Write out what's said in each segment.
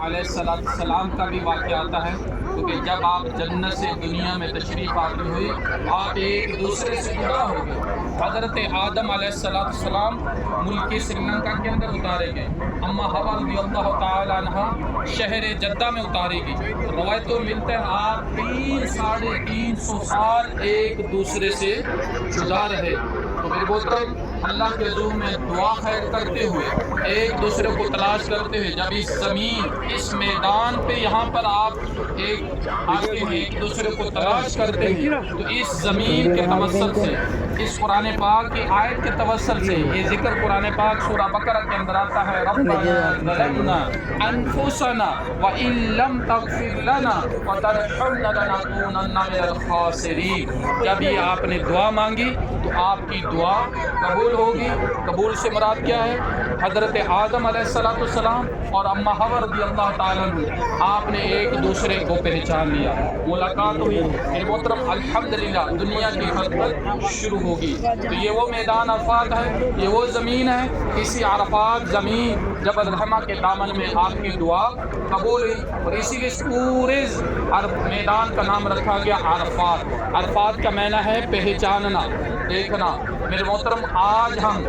علیہ السلام کا بھی واقعہ آتا ہے، کیونکہ جب آپ جنت سے دنیا میں تشریف آوری ہوئی آپ ایک دوسرے سے جدا ہو گئے۔ حضرت آدم علیہ السلام ملک سری لنکا کے اندر اتارے گئے، اما حوا رضی اللہ تعالیٰ عنہ شہر جدہ میں اتاری گئی۔ روایتوں ملتا ہے آپ 300-350 سال ایک دوسرے سے جدا رہے۔ تو میرے محترم اللہ کے حضور میں دعا خیر کرتے ہوئے، ایک دوسرے کو تلاش کرتے ہوئے، جب اس زمین اس میدان پہ یہاں پر آپ ایک دوسرے کو تلاش کرتے ہیں، تو اس زمین کے توسل سے، اس قرآن پاک کی آیت کے توسل سے، یہ ذکر قرآن پاک سورہ بقرہ کے اندر آتا ہے، ربنا ظلمنا انفسنا وان لم تغفر لنا وترحمنا لنکونن من الخاسرین۔ جب یہ آپ نے دعا مانگی تو آپ کی دعا قبول ہوگی۔ قبول سے مراد کیا ہے؟ حضرت آدم علیہ السلام اور اما حوا رضی اللہ تعالیٰ عنہ آپ نے ایک دوسرے کو پہچان لیا، ملاقات ہوئی۔ میرے محترم الحمدللہ دنیا کی خدمت شروع ہوگی۔ تو یہ وہ میدان عرفات ہے، یہ وہ زمین ہے، اسی عرفات زمین جبل الرحمہ کے دامن میں آپ کی دعا قبول ہوئی، اور اسی لیے اس پورے میدان کا نام رکھا گیا عرفات۔ عرفات کا معنی ہے پہچاننا، دیکھنا۔ میرے محترم آج ہم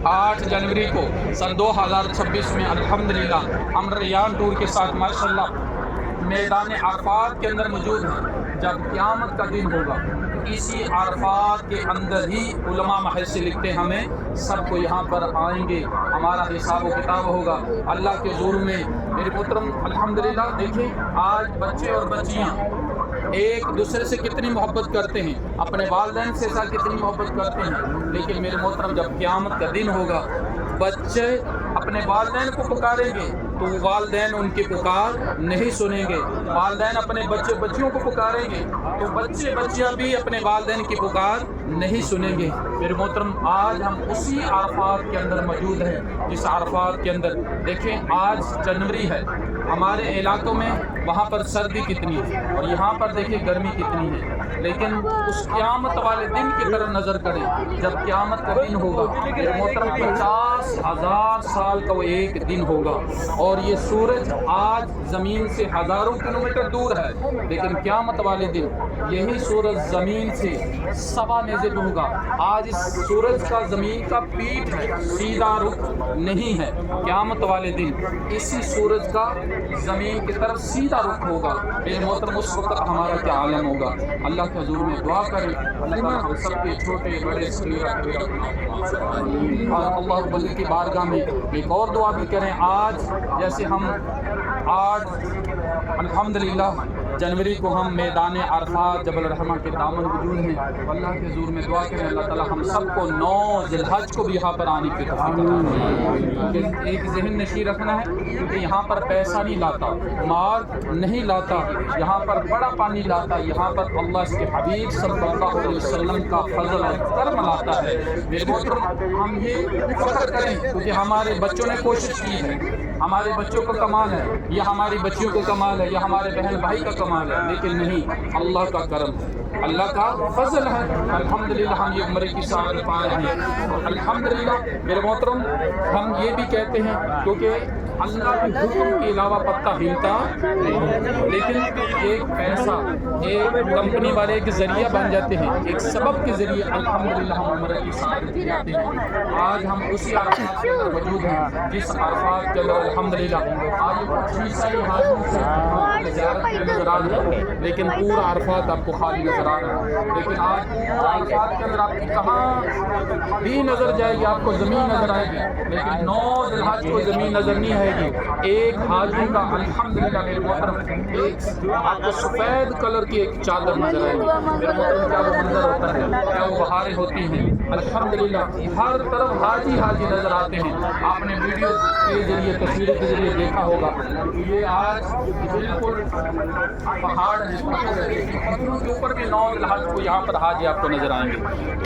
8 جنوری کو سن 2026 میں الحمدللہ ہم ریان ٹور کے ساتھ ماشاءاللہ میدان عرفات کے اندر موجود ہیں۔ جب قیامت کا دن ہوگا اسی عرفات کے اندر ہی علماء محض سے لکھتے ہیں ہمیں سب کو یہاں پر آئیں گے، ہمارا حساب و کتاب ہوگا اللہ کے حضور میں۔ میرے محترم الحمدللہ دیکھیں آج بچے اور بچیاں ایک دوسرے سے کتنی محبت کرتے ہیں، اپنے والدین سے کتنی محبت کرتے ہیں، لیکن میرے محترم جب قیامت کا دن ہوگا بچے اپنے والدین کو پکاریں گے تو والدین ان کی پکار نہیں سنیں گے، والدین اپنے بچے بچیوں کو پکاریں گے تو بچے بچیاں بھی اپنے والدین کی پکار نہیں سنیں گے۔ میرے محترم آج ہم اسی عرفات کے اندر موجود ہیں جس عرفات کے اندر دیکھیں آج جنوری ہے، ہمارے علاقوں میں وہاں پر سردی کتنی ہے اور یہاں پر دیکھیں گرمی کتنی ہے، لیکن اس قیامت والے دن کی طرف نظر کریں جب قیامت کا دن ہوگا۔ میرے محترم 50,000 سال کا وہ ایک دن ہوگا، اور یہ سورج آج زمین سے ہزاروں کلومیٹر دور ہے، لیکن قیامت والے دن یہی سورج زمین سے 1.25 نیزے ہوگا۔ آج اس سورج کا زمین کا پیٹھ ہے، سیدھا رخ نہیں ہے، قیامت والے دن اسی سورج کا زمین کی طرف سیدھا رخ ہوگا۔ میرے محترم اس وقت ہمارا کیا عالم ہوگا؟ اللہ کے حضور میں دعا کریں اللہ تعالیٰ ہم سب کے چھوٹے بڑے صغیرہ کبیرہ اور اللہ رب العزت کی بارگاہ میں ایک اور دعا بھی کریں۔ آج جیسے ہم 8 الحمدللہ جنوری کو ہم میدان عرفات جبل الرحمہ کے دامن وجود ہیں، اللہ کے حضور میں دعا کریں اللہ تعالیٰ ہم سب کو 9 ذی الحج کو بھی یہاں پر آنے کی توفیق عطا فرمائے۔ ایک ذہن نشین رکھنا ہے کیونکہ یہاں پر پیسہ نہیں لاتا، مال نہیں لاتا، یہاں پر بڑا پانی لاتا، یہاں پر اللہ اس کے حبیب صلی اللہ علیہ وسلم کا فضل اور کرم لاتا ہے۔ میرے محترم ہم یہ فخر کریں کیونکہ ہمارے بچوں نے کوشش کی ہے، ہمارے بچوں کا کمال ہے یا ہماری بچیوں کا کمال ہے یا ہمارے بہن بھائی کا کمال ہے، لیکن نہیں اللہ کا کرم ہے، اللہ کا فضل ہے۔ الحمدللہ ہم یہ عمرے کی سعادت پا رہے ہیں۔ الحمدللہ میرے محترم ہم یہ بھی کہتے ہیں کیونکہ اللہ کے حکم کے علاوہ پتہ ہلتا نہیں، لیکن ایک پیسہ ایک کمپنی والے کے ذریعہ بن جاتے ہیں، ایک سبب کے ذریعے الحمدللہ ہم عمرے کی سعادت جاتے ہیں۔ آج ہم اسی عرفات کے اندر موجود ہیں جس عرفات کے اندر الحمدللہ آج کچھ عیسائی حاجیوں سے زیارت میں نظر آ رہے ہیں، لیکن پورا عرفات آپ کو خالی نظر آ رہا ہے۔ لیکن آج عرفات کے اندر آپ کی کہاں بھی نظر جائے گی آپ کو زمین نظر آئے گی، لیکن 9 ذی الحج کو زمین نظر نہیں آئے گی۔ ایک حاجی کا الحمدللہ میرے محترم ایک آپ کو سفید کلر کی ایک چادر نظر آئے گی۔ میرے محترم کیا وہ منظر ہوتا ہے، کیا وہ بہاریں ہوتی ہیں۔ الحمدللہ ہر طرف حاجی حاجی نظر آتے ہیں۔ آپ نے ویڈیو کے ذریعے تصویروں کے ذریعے دیکھا ہوگا یہ آج بالکل پہاڑ پتھروں کے اوپر بھی 9 ذی الحج کو یہاں پر حاجی آپ کو نظر آئیں گے۔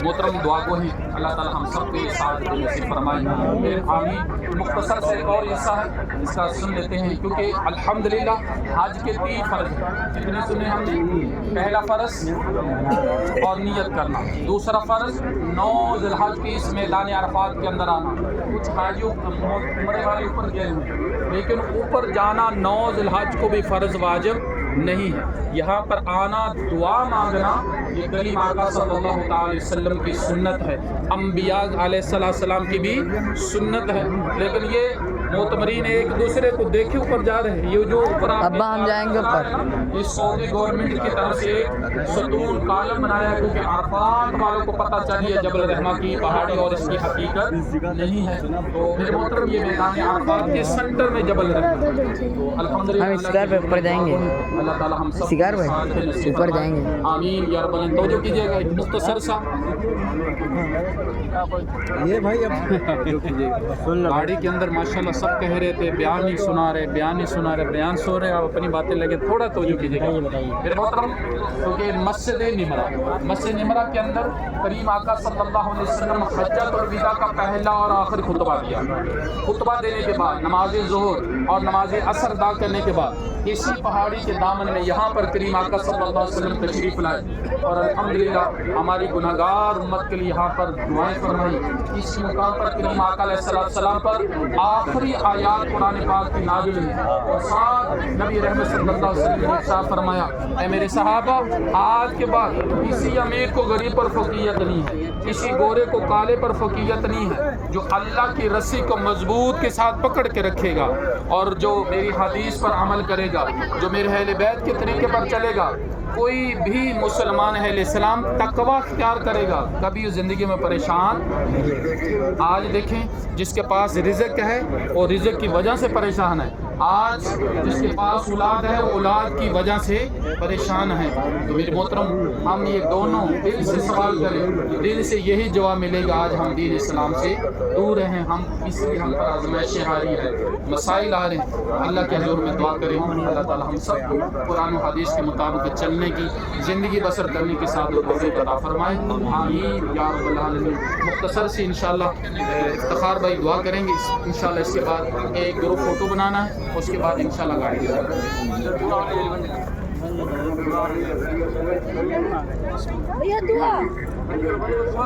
محترم دعا گو ہیں اللہ تعالیٰ ہم سب کو یہ سعادت نصیب فرمائے۔ آمین۔ مختصر سے ایک اور حصہ ہے اس کا سن لیتے ہیں کیونکہ الحمدللہ حج کے 3 فرض ہیں، کتنے سنے ہم نے؟ پہلا فرض اور نیت کرنا، دوسرا فرض 9 ذی الحج کی اس میدان عرفات کے اندر آنا۔ کچھ حاجیوں عمرے والے اوپر گئے ہوئے لیکن اوپر جانا 9 ذی الحج کو بھی فرض واجب نہیں ہے. یہاں پر آنا دعا مانگنا یہ کریم آقا صلی اللہ تعالی وسلم کی سنت ہے، انبیاء علیہ السلام کی بھی سنت ہے. لیکن یہ معتمرین ایک دوسرے کو دیکھے اوپر جا رہے ہیں. یہ جو اوپر ابا ہم جائیں گے اوپر. یہ سعودی گورنمنٹ کی طرف سے ایک ستون کالم بنایا ہے کیونکہ عرفات والوں کو پتہ چلی ہے جبل رحمہ کی پہاڑی اور اس کی حقیقت نہیں ہے. تو میرے محترم یہ میدان عرفات کے سنٹر میں جبل رحمہ. تو الحمدللہ ہم شکار پہ اوپر جائیں گے. اللہ تعالی ہم سب شکار پہ اوپر جائیں گے. آمین یا رب العالمین. توجہ کیجیے گا ایک مختصر سا یہ بھائی اب گاڑی کے اندر ماشاءاللہ سب کہہ رہے تھے بیان نہیں سنا رہے، بیان نہیں سنا رہے، بیان سو رہے. آپ اپنی باتیں لگے تھوڑا توجہ کیجیے گا میرے محترم. کیونکہ مسجد نمرہ کے اندر کریم آقا صلی اللہ علیہ وسلم حجۃ الوداع کا پہلا اور آخری خطبہ دیا. خطبہ دینے کے بعد نماز ظہر اور نماز عصر ادا کرنے کے بعد اسی پہاڑی کے دامن میں یہاں پر کریم آقا صلی اللہ علیہ وسلم تشریف لائے اور الحمدللہ ہماری گناہگار امت کے لیے یہاں پر دعائیں فرمائی. اس مقام پر کریم آقا علیہ السلام پر آخری آیات قرآن پاک کی نازل ہوئی اور ساتھ نبی رحمت صلی اللہ علیہ وسلم نے ارشاد فرمایا اے میرے صحابہ آج کے بعد کسی امیر کو غریب پر فوقیت نہیں ہے، کسی گورے کو کالے پر فوقیت نہیں ہے. جو اللہ کی رسی کو مضبوط کے ساتھ پکڑ کے رکھے گا اور جو میری حدیث پر عمل کرے گا، جو میرے اہل بیت کے طریقے پر چلے گا، کوئی بھی مسلمان اہل اسلام تقوی اختیار کرے گا کبھی زندگی میں پریشان. آج دیکھیں جس کے پاس رزق ہے اور رزق کی وجہ سے پریشان ہے، آج جس کے پاس اولاد ہے وہ اولاد کی وجہ سے پریشان ہے. تو میرے محترم ہم یہ دونوں دل سے سوال کریں، دل سے یہی جواب ملے گا آج ہم دین اسلام سے دور ہیں، ہم اس لیے ہم پر آزمائشیں آ رہی ہے، مسائل آ رہے ہیں. اللہ کے حضور میں دعا کریں اللہ تعالی ہم سب کو قرآن و حدیث کے مطابق چلنے کی، زندگی بسر کرنے کے ساتھ توفیق عطا فرمائے. آمین یا رب العالمین. مختصر سی انشاءاللہ افتخار بھائی دعا کریں گے. انشاءاللہ اس کے بعد ایک گروپ فوٹو بنانا ہے، اس کے بعد انشاءاللہ گاڑی بھیا دعا